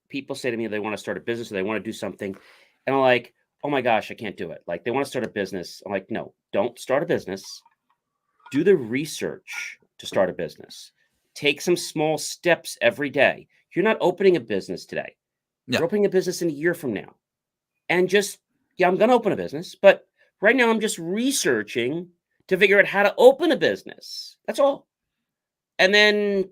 people say to me they want to start a business or they want to do something. And I'm like, oh my gosh, I can't do it. Like, they want to start a business. I'm like, no, don't start a business. Do the research to start a business. Take some small steps every day. You're not opening a business today. Yeah. You're opening a business in a year from now. And just, yeah, I'm going to open a business. But right now I'm just researching to figure out how to open a business. That's all. And then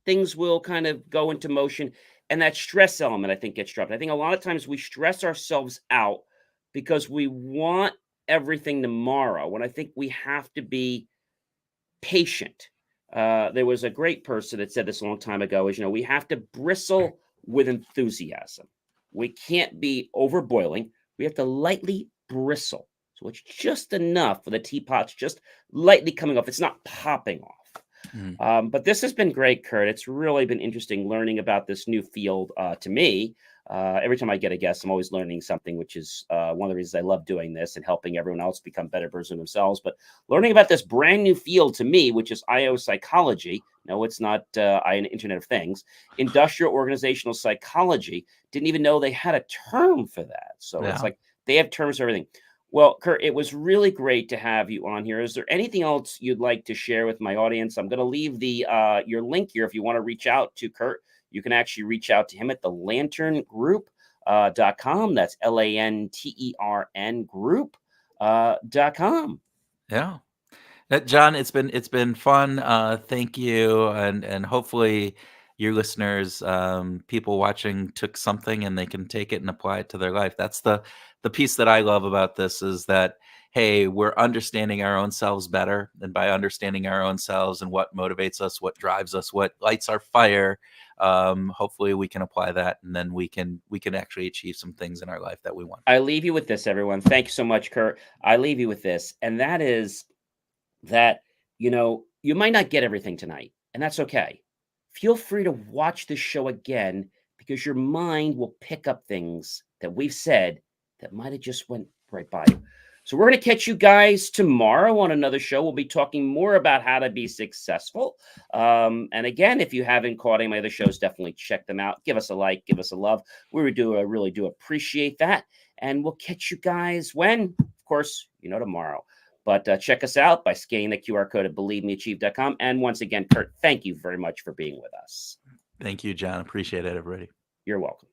things will kind of go into motion. And that stress element, I think, gets dropped. I think a lot of times we stress ourselves out because we want everything tomorrow, when I think we have to be patient. There was a great person that said this a long time ago, is, we have to bristle with enthusiasm. We can't be overboiling. We have to lightly bristle. So it's just enough for the teapot's just lightly coming off. It's not popping off. But this has been great, Kurt. It's really been interesting learning about this new field to me. Every time I get a guest, I'm always learning something, which is one of the reasons I love doing this and helping everyone else become better versions of themselves. But learning about this brand new field to me, which is IO psychology. No, it's not Internet of Things. Industrial organizational psychology. Didn't even know they had a term for that. So It's like they have terms for everything. Well, Kurt, it was really great to have you on here. Is there anything else you'd like to share with my audience? I'm going to leave your link here. If you want to reach out to Kurt, you can actually reach out to him at the lanterngroup.com. That's LANTERN group.com. Yeah. John, it's been fun. Thank you, and hopefully your listeners, people watching, took something and they can take it and apply it to their life. That's the piece that I love about this, is that, hey, we're understanding our own selves better, and by understanding our own selves and what motivates us, what drives us, what lights our fire, hopefully we can apply that, and then we can actually achieve some things in our life that we want. I leave you with this, everyone. Thank you so much, Kurt. I leave you with this, and that is that, you might not get everything tonight, and that's okay. Feel free to watch this show again, because your mind will pick up things that we've said that might have just went right by you. So we're going to catch you guys tomorrow on another show. We'll be talking more about how to be successful. And again, if you haven't caught any of my other shows, definitely check them out. Give us a like, give us a love. We really do appreciate that. And we'll catch you guys when? Of course, tomorrow. But check us out by scanning the QR code at believemeachieve.com. And once again, Kurt, thank you very much for being with us. Thank you, John. Appreciate it, everybody. You're welcome.